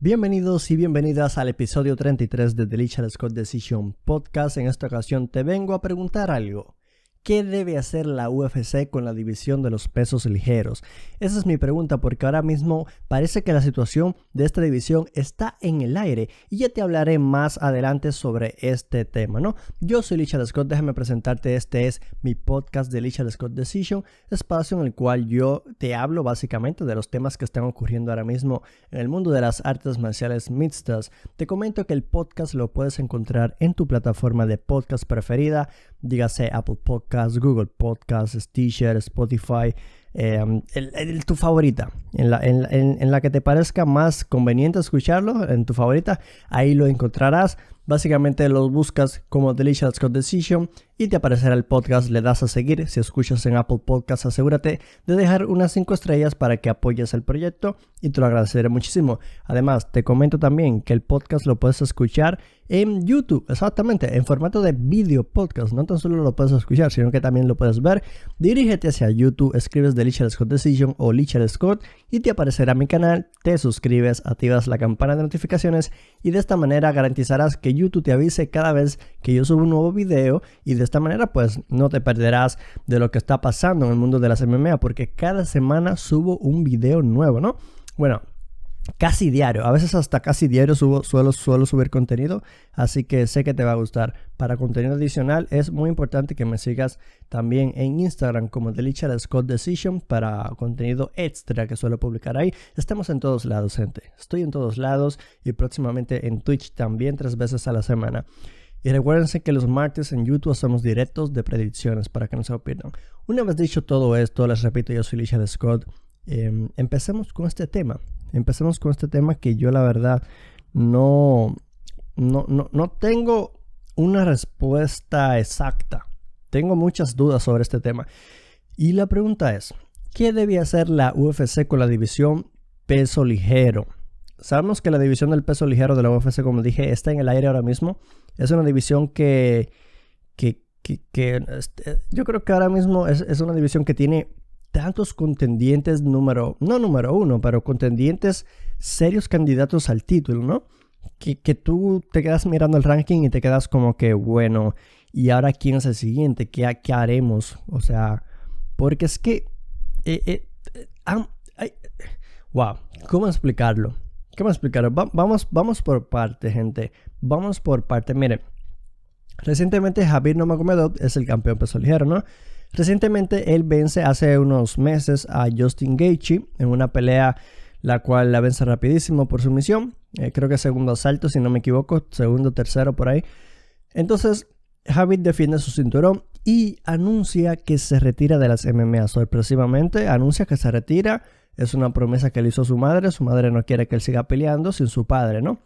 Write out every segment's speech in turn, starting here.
Bienvenidos y bienvenidas al episodio 33 de The Lichal Scott Decision Podcast. En esta ocasión te vengo a preguntar algo. ¿Qué debe hacer la UFC con la división de los pesos ligeros? Esa es mi pregunta porque ahora mismo parece que la situación de esta división está en el aire y ya te hablaré más adelante sobre este tema, ¿no? Yo soy Lichal Scott, déjame presentarte, este es mi podcast de Lichal Scott Decision, espacio en el cual yo te hablo básicamente de los temas que están ocurriendo ahora mismo en el mundo de las artes marciales mixtas. Te comento que el podcast lo puedes encontrar en tu plataforma de podcast preferida, dígase Apple Podcasts, Google Podcasts, Stitcher, Spotify, tu favorita, en la que te parezca más conveniente escucharlo, en tu favorita, ahí lo encontrarás. Básicamente lo buscas como The Lichal Scott Decision y te aparecerá el podcast, le das a seguir. Si escuchas en Apple Podcasts, asegúrate de dejar unas 5 estrellas para que apoyes el proyecto y te lo agradeceré muchísimo. Además, te comento también que el podcast lo puedes escuchar en YouTube, exactamente, en formato de video podcast. No tan solo lo puedes escuchar, sino que también lo puedes ver. Dirígete hacia YouTube, escribes The Lichal Scott Decision o Lichal Scott y te aparecerá mi canal, te suscribes, activas la campana de notificaciones y de esta manera garantizarás que YouTube te avise cada vez que yo subo un nuevo video y de esta manera pues no te perderás de lo que está pasando en el mundo de las MMA porque cada semana subo un video nuevo, ¿no? Bueno, casi diario, a veces hasta casi diario suelo subir contenido, así que sé que te va a gustar. Para contenido adicional es muy importante que me sigas también en Instagram como The Lichal Scott Decision para contenido extra que suelo publicar ahí. Estamos en todos lados, gente. Estoy en todos lados y próximamente en Twitch también 3 veces a la semana. Y recuérdense que los martes en YouTube hacemos directos de predicciones para que no se lo pierdan. Una vez dicho todo esto, les repito, yo soy Lichal Scott. Empecemos con este tema. Empecemos con este tema que yo la verdad no tengo una respuesta exacta. Tengo muchas dudas sobre este tema. Y la pregunta es, ¿qué debe hacer la UFC con la división peso ligero? Sabemos que la división del peso ligero de la UFC, como dije, está en el aire ahora mismo. Es una división que yo creo que ahora mismo es una división que tiene tantos contendientes no número uno, pero contendientes serios candidatos al título, ¿no? Que tú te quedas mirando el ranking y te quedas como que, bueno, ¿y ahora quién es el siguiente? ¿Qué haremos? O sea, porque es que... wow, ¿cómo explicarlo? Vamos por parte, gente. Vamos por parte. Miren, recientemente Khabib Nurmagomedov es el campeón peso ligero, ¿no? Recientemente él vence hace unos meses a Justin Gaethje en una pelea la cual la vence rapidísimo por sumisión. Creo que segundo asalto, si no me equivoco, segundo, tercero, por ahí. Entonces, Khabib defiende su cinturón y anuncia que se retira de las MMA. Sorpresivamente, anuncia que se retira. Es una promesa que le hizo su madre. Su madre no quiere que él siga peleando sin su padre, ¿no?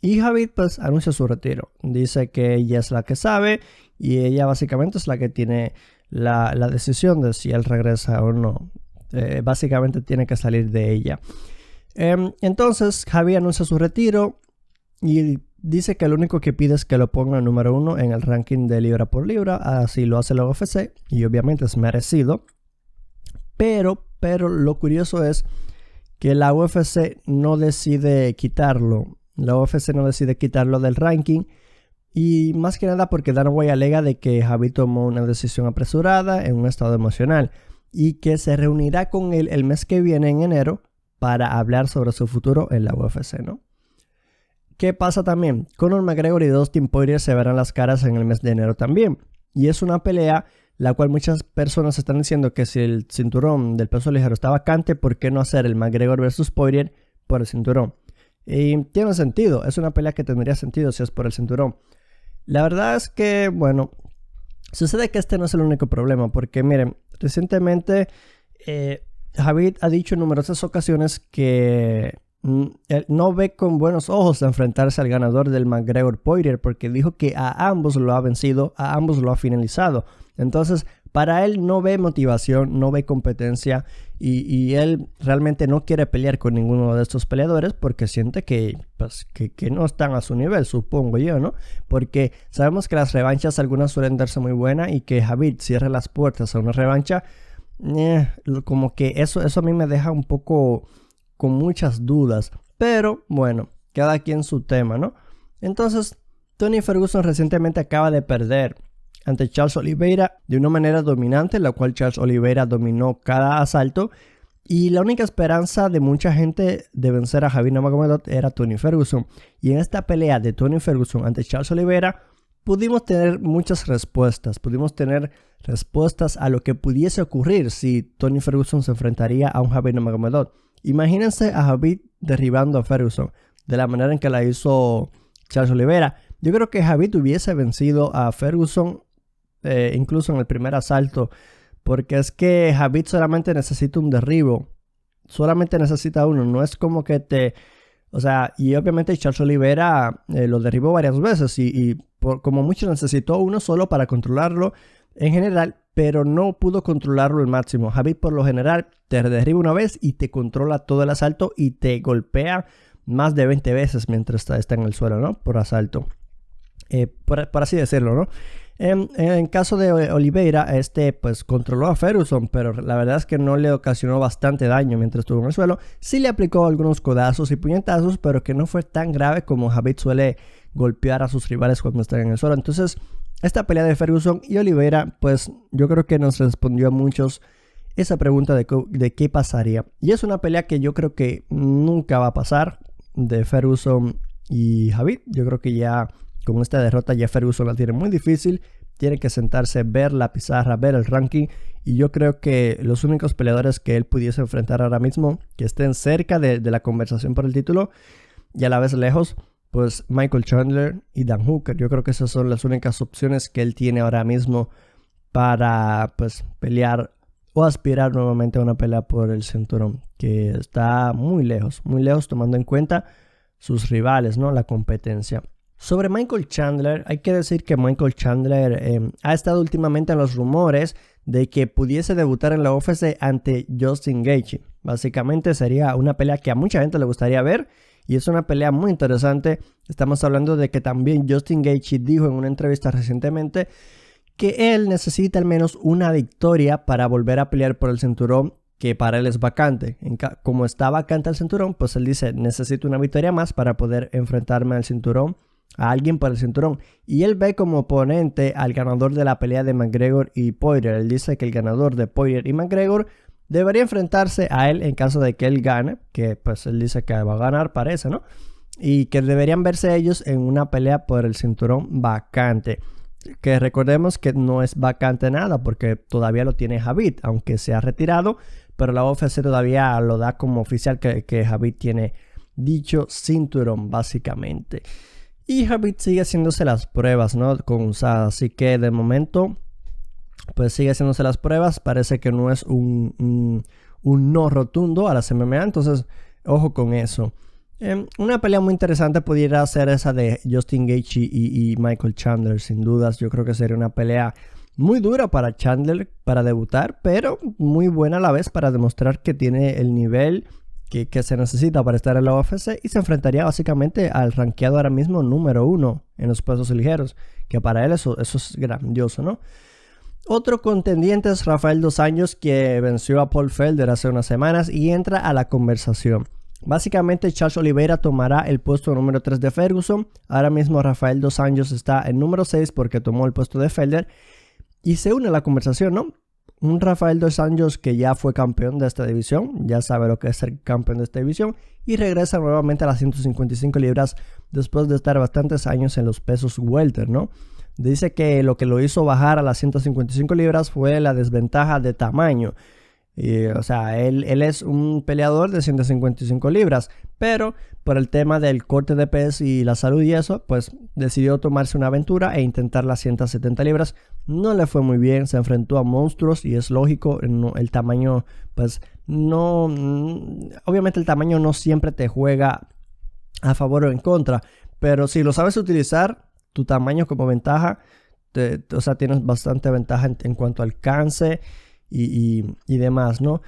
Y Khabib pues anuncia su retiro. Dice que ella es la que sabe y ella básicamente es la que tiene la decisión de si él regresa o no. Básicamente tiene que salir de ella. Entonces Khabib anuncia su retiro y dice que lo único que pide es que lo ponga número 1 en el ranking de libra por libra. Así lo hace la UFC y obviamente es merecido. Pero lo curioso es que la UFC no decide quitarlo. La UFC no decide quitarlo del ranking. Y más que nada porque Dana White alega de que Khabib tomó una decisión apresurada en un estado emocional. Y que se reunirá con él el mes que viene en enero para hablar sobre su futuro en la UFC, ¿no? ¿Qué pasa también? Conor McGregor y Dustin Poirier se verán las caras en el mes de enero también. Y es una pelea la cual muchas personas están diciendo que si el cinturón del peso ligero está vacante, ¿por qué no hacer el McGregor versus Poirier por el cinturón? Y tiene sentido, es una pelea que tendría sentido si es por el cinturón. La verdad es que, bueno, sucede que este no es el único problema, porque miren, recientemente Khabib ha dicho en numerosas ocasiones que él no ve con buenos ojos enfrentarse al ganador del McGregor-Poirier porque dijo que a ambos lo ha vencido, a ambos lo ha finalizado. Entonces, para él no ve motivación, no ve competencia y él realmente no quiere pelear con ninguno de estos peleadores porque siente que no están a su nivel, supongo yo, ¿no? Porque sabemos que las revanchas algunas suelen darse muy buenas y que Khabib cierre las puertas a una revancha, como que eso a mí me deja un poco con muchas dudas. Pero bueno, cada quien su tema, ¿no? Entonces, Tony Ferguson recientemente acaba de perder ante Charles Oliveira de una manera dominante, en la cual Charles Oliveira dominó cada asalto. Y la única esperanza de mucha gente de vencer a Khabib Nurmagomedov era Tony Ferguson. Y en esta pelea de Tony Ferguson ante Charles Oliveira, pudimos tener muchas respuestas. Pudimos tener respuestas a lo que pudiese ocurrir si Tony Ferguson se enfrentaría a un Khabib Nurmagomedov. Imagínense a Khabib derribando a Ferguson de la manera en que la hizo Charles Oliveira. Yo creo que Khabib hubiese vencido a Ferguson incluso en el primer asalto, porque es que Khabib solamente necesita un derribo, solamente necesita uno, no es como que o sea, y obviamente Charles Oliveira lo derribó varias veces y como mucho necesitó uno solo para controlarlo en general, pero no pudo controlarlo al máximo. Khabib por lo general te derriba una vez y te controla todo el asalto y te golpea más de 20 veces mientras está en el suelo, ¿no? Por asalto, por así decirlo, ¿no? En caso de Oliveira, pues controló a Ferguson, pero la verdad es que no le ocasionó bastante daño mientras estuvo en el suelo. Sí le aplicó algunos codazos y puñetazos, pero que no fue tan grave como Khabib suele golpear a sus rivales cuando están en el suelo. Entonces, esta pelea de Ferguson y Oliveira, pues yo creo que nos respondió a muchos esa pregunta de qué pasaría. Y es una pelea que yo creo que nunca va a pasar, de Ferguson y Khabib. Yo creo que ya con esta derrota ya Ferguson la tiene muy difícil. Tiene que sentarse, ver la pizarra, ver el ranking. Y yo creo que los únicos peleadores que él pudiese enfrentar ahora mismo, que estén cerca de la conversación por el título y a la vez lejos, pues Michael Chandler y Dan Hooker. Yo creo que esas son las únicas opciones que él tiene ahora mismo para pues pelear o aspirar nuevamente a una pelea por el cinturón, que está muy lejos tomando en cuenta sus rivales, ¿no? La competencia. Sobre Michael Chandler, hay que decir que Michael Chandler ha estado últimamente en los rumores de que pudiese debutar en la UFC ante Justin Gaethje. Básicamente sería una pelea que a mucha gente le gustaría ver y es una pelea muy interesante. Estamos hablando de que también Justin Gaethje dijo en una entrevista recientemente que él necesita al menos una victoria para volver a pelear por el cinturón, que para él es vacante. Como está vacante el cinturón, pues él dice, necesito una victoria más para poder enfrentarme al cinturón, a alguien por el cinturón. Y él ve como oponente al ganador de la pelea de McGregor y Poirier. Él dice que el ganador de Poirier y McGregor debería enfrentarse a él en caso de que él gane, que pues él dice que va a ganar, parece, ¿no? Y que deberían verse ellos en una pelea por el cinturón vacante. Que recordemos que no es vacante nada porque todavía lo tiene Khabib, aunque se ha retirado, pero la UFC todavía lo da como oficial que Khabib tiene dicho cinturón básicamente. Y Khabib sigue haciéndose las pruebas, ¿no? Con USADA, así que de momento pues sigue haciéndose las pruebas. Parece que no es un no rotundo a las MMA, entonces ojo con eso. Una pelea muy interesante pudiera ser esa de Justin Gaethje y Michael Chandler, sin dudas. Yo creo que sería una pelea muy dura para Chandler para debutar, pero muy buena a la vez para demostrar que tiene el nivel que se necesita para estar en la UFC, y se enfrentaría básicamente al rankeado ahora mismo número 1 en los pesos ligeros, que para él eso es grandioso, ¿no? Otro contendiente es Rafael Dos Anjos, que venció a Paul Felder hace unas semanas y entra a la conversación. Básicamente Charles Oliveira tomará el puesto número 3 de Ferguson. Ahora mismo Rafael Dos Anjos está en número 6 porque tomó el puesto de Felder y se une a la conversación, ¿no? Un Rafael Dos Anjos que ya fue campeón de esta división, ya sabe lo que es ser campeón de esta división, y regresa nuevamente a las 155 libras después de estar bastantes años en los pesos welter, ¿no? Dice que lo que lo hizo bajar a las 155 libras fue la desventaja de tamaño. O sea, él es un peleador de 155 libras, pero por el tema del corte de peso y la salud y eso, pues decidió tomarse una aventura e intentar las 170 libras. No le fue muy bien, se enfrentó a monstruos y es lógico, el tamaño, pues no, obviamente el tamaño no siempre te juega a favor o en contra, pero si lo sabes utilizar, tu tamaño como ventaja, o sea, tienes bastante ventaja en cuanto al alcance y demás, ¿no?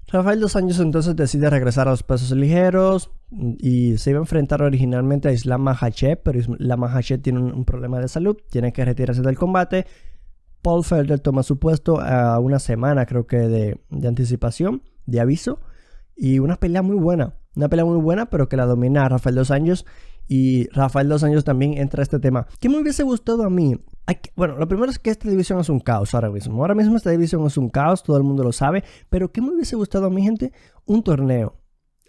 Rafael Dos Anjos entonces decide regresar a los pesos ligeros y se iba a enfrentar originalmente a Islam Makhachev, pero Islam Makhachev tiene un problema de salud, tiene que retirarse del combate. Paul Felder toma su puesto a una semana, creo que de anticipación, de aviso, y una pelea muy buena. Una pelea muy buena, pero que la domina Rafael Dos Anjos. Y Rafael Dos Anjos también entra a este tema. ¿Qué me hubiese gustado a mí? Bueno, lo primero es que esta división es un caos ahora mismo. Ahora mismo esta división es un caos, todo el mundo lo sabe. Pero ¿qué me hubiese gustado a mí, gente? Un torneo.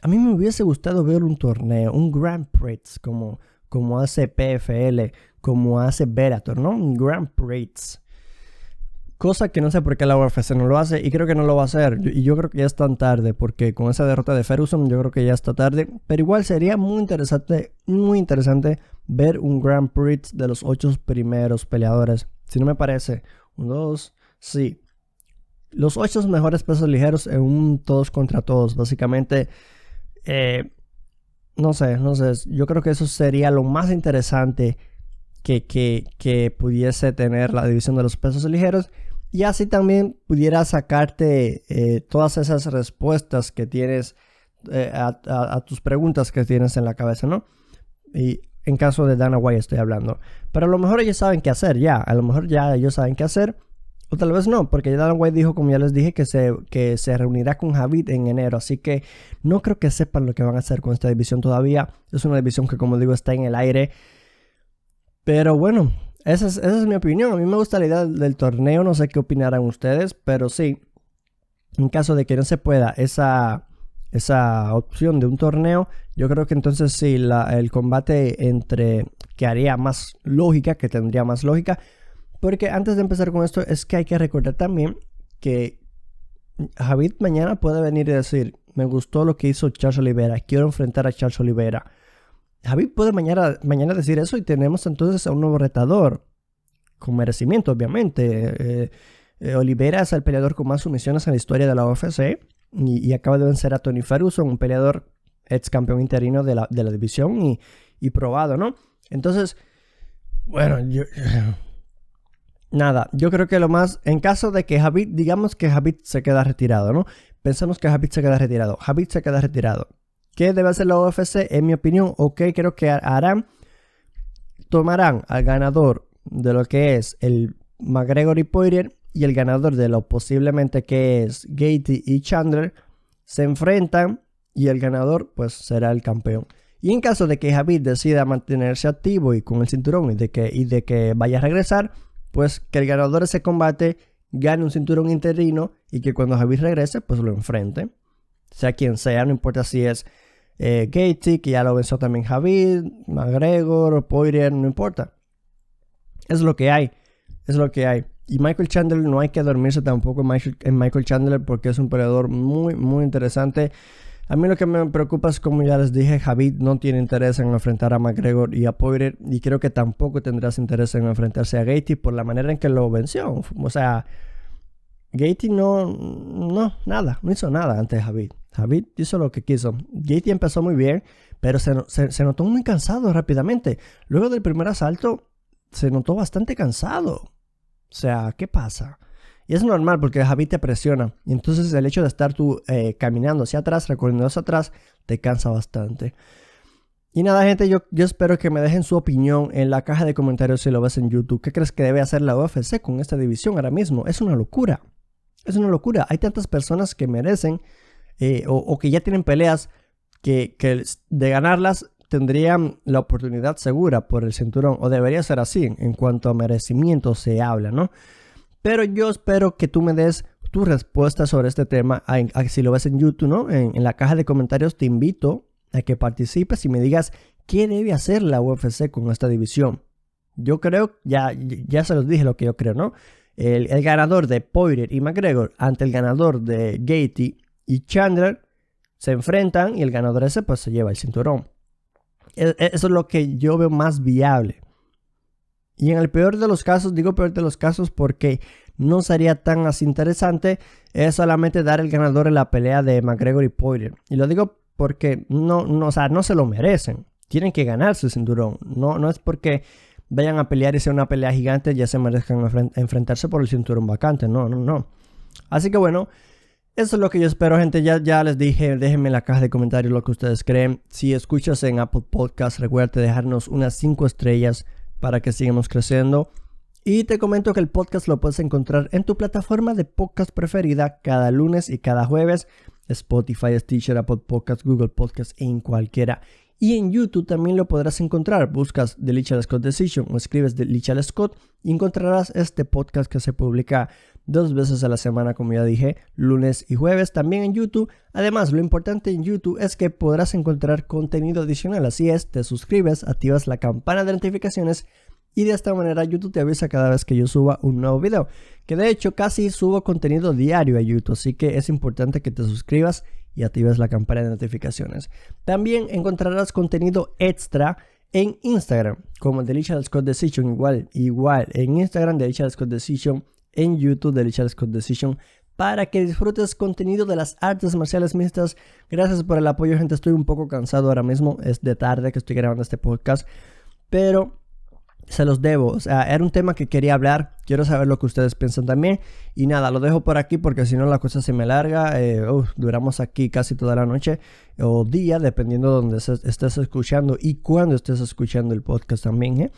A mí me hubiese gustado ver un torneo, un Grand Prix, como hace PFL, como hace Bellator, ¿no? Un Grand Prix. Cosa que no sé por qué la UFC no lo hace y creo que no lo va a hacer. Y yo creo que ya es tan tarde, porque con esa derrota de Ferguson yo creo que ya está tarde. Pero igual sería muy interesante ver un Grand Prix de los 8 primeros peleadores. Si no me parece, 1, 2, sí. Los 8 mejores pesos ligeros en un todos contra todos, básicamente. No sé, yo creo que eso sería lo más interesante que pudiese tener la división de los pesos ligeros, y así también pudiera sacarte todas esas respuestas que tienes a tus preguntas que tienes en la cabeza, ¿no? Y en caso de Dana White estoy hablando, pero a lo mejor ellos saben qué hacer a lo mejor ya ellos saben qué hacer. O tal vez no, porque Dana White dijo, como ya les dije, que se reunirá con Khabib en enero. Así que no creo que sepan lo que van a hacer con esta división todavía. Es una división que, como digo, está en el aire. Pero bueno, esa es mi opinión. A mí me gusta la idea del torneo. No sé qué opinarán ustedes, pero sí, en caso de que no se pueda esa opción de un torneo, yo creo que entonces sí, el combate que haría más lógica, que tendría más lógica. Porque antes de empezar con esto, es que hay que recordar también que Khabib mañana puede venir y decir, me gustó lo que hizo Charles Oliveira, quiero enfrentar a Charles Oliveira. Khabib puede mañana decir eso y tenemos entonces a un nuevo retador, con merecimiento obviamente. Oliveira es el peleador con más sumisiones en la historia de la UFC y acaba de vencer a Tony Ferguson, un peleador ex campeón interino de la división y probado, ¿no? Entonces, bueno, nada, yo creo que lo más, en caso de que Khabib, digamos que Khabib se queda retirado, ¿no? Pensamos que Khabib se queda retirado. Khabib se queda retirado. ¿Qué debe hacer la UFC? En mi opinión, creo que tomarán al ganador de lo que es el McGregor y Poirier y el ganador de lo posiblemente que es Gaethje y Chandler, se enfrentan y el ganador pues será el campeón. Y en caso de que Khabib decida mantenerse activo y con el cinturón y de que vaya a regresar, pues que el ganador de ese combate gane un cinturón interino y que cuando Khabib regrese, pues lo enfrente. Sea quien sea, no importa si es Gaethje, que ya lo venció también Khabib, McGregor, Poirier, no importa. Es lo que hay. Y Michael Chandler, no hay que dormirse tampoco en Michael Chandler porque es un peleador muy, muy interesante. A mí lo que me preocupa es, como ya les dije, Khabib no tiene interés en enfrentar a McGregor y a Poirier, y creo que tampoco tendrás interés en enfrentarse a Gaethje por la manera en que lo venció. O sea, Gaethje no hizo nada ante Khabib. Khabib hizo lo que quiso. Gaethje empezó muy bien, pero se notó muy cansado rápidamente. Luego del primer asalto, se notó bastante cansado. O sea, ¿qué pasa? Y es normal porque Khabib te presiona. Y entonces el hecho de estar tú caminando hacia atrás, recorriendo hacia atrás, te cansa bastante. Y nada, gente, yo espero que me dejen su opinión en la caja de comentarios si lo ves en YouTube. ¿Qué crees que debe hacer la UFC con esta división ahora mismo? Es una locura. Es una locura. Hay tantas personas que merecen o que ya tienen peleas que de ganarlas tendrían la oportunidad segura por el cinturón. O debería ser así en cuanto a merecimiento se habla, ¿no? Pero yo espero que tú me des tu respuesta sobre este tema. Si lo ves en YouTube, ¿no? En la caja de comentarios te invito a que participes y me digas qué debe hacer la UFC con esta división. Yo creo, ya se los dije lo que yo creo, ¿no? El ganador de Poirier y McGregor ante el ganador de Gaethje y Chandler se enfrentan y el ganador ese pues se lleva el cinturón. Eso es lo que yo veo más viable. Y en el peor de los casos, digo peor de los casos porque no sería tan así interesante, es solamente dar el ganador en la pelea de McGregor y Poirier. Y lo digo porque o sea, no se lo merecen. Tienen que ganarse el cinturón. No es porque vayan a pelear y sea una pelea gigante ya se merezcan enfrentarse por el cinturón vacante. No. Así que bueno, eso es lo que yo espero, gente. Ya les dije, déjenme en la caja de comentarios lo que ustedes creen. Si escuchas en Apple Podcast, recuerda dejarnos unas 5 estrellas para que sigamos creciendo. Y te comento que el podcast lo puedes encontrar en tu plataforma de podcast preferida cada lunes y cada jueves. Spotify, Stitcher, Apple Podcasts, Google Podcasts, en cualquiera. Y en YouTube también lo podrás encontrar. Buscas The Lichal Scott Decision o escribes The Lichal Scott y encontrarás este podcast que se publica 2 veces a la semana, como ya dije, lunes y jueves, también en YouTube. Además, lo importante en YouTube es que podrás encontrar contenido adicional. Así es, te suscribes, activas la campana de notificaciones y de esta manera YouTube te avisa cada vez que yo suba un nuevo video. Que de hecho casi subo contenido diario a YouTube, así que es importante que te suscribas y actives la campana de notificaciones. También encontrarás contenido extra en Instagram, como The Lichal Scott Decision, igual en Instagram The Lichal Scott Decision, en YouTube The Lichal Scott Decision, para que disfrutes contenido de las artes marciales mixtas. Gracias por el apoyo, gente. Estoy un poco cansado ahora mismo, es de tarde que estoy grabando este podcast, pero se los debo, o sea, era un tema que quería hablar, quiero saber lo que ustedes piensan también. Y nada, lo dejo por aquí porque si no la cosa se me larga, duramos aquí casi toda la noche o día, dependiendo de donde estés escuchando y cuándo estés escuchando el podcast también,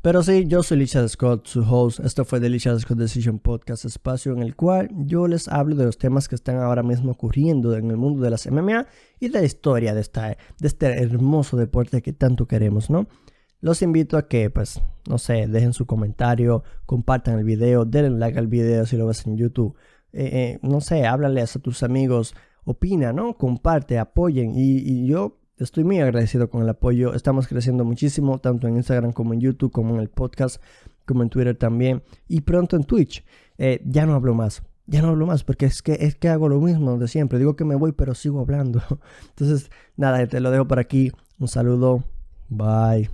Pero sí, yo soy Lichal Scott, su host. Esto fue The Lichal Scott Decision Podcast, espacio en el cual yo les hablo de los temas que están ahora mismo ocurriendo en el mundo de las MMA y de la historia de este hermoso deporte que tanto queremos, ¿no? Los invito a que, pues, no sé, dejen su comentario, compartan el video, denle like al video si lo ves en YouTube. No sé, háblales a tus amigos, opina, ¿no? Comparte, apoyen. Y yo estoy muy agradecido con el apoyo. Estamos creciendo muchísimo, tanto en Instagram como en YouTube, como en el podcast, como en Twitter también. Y pronto en Twitch. Ya no hablo más porque es que hago lo mismo de siempre. Digo que me voy, pero sigo hablando. Entonces, nada, te lo dejo por aquí. Un saludo. Bye.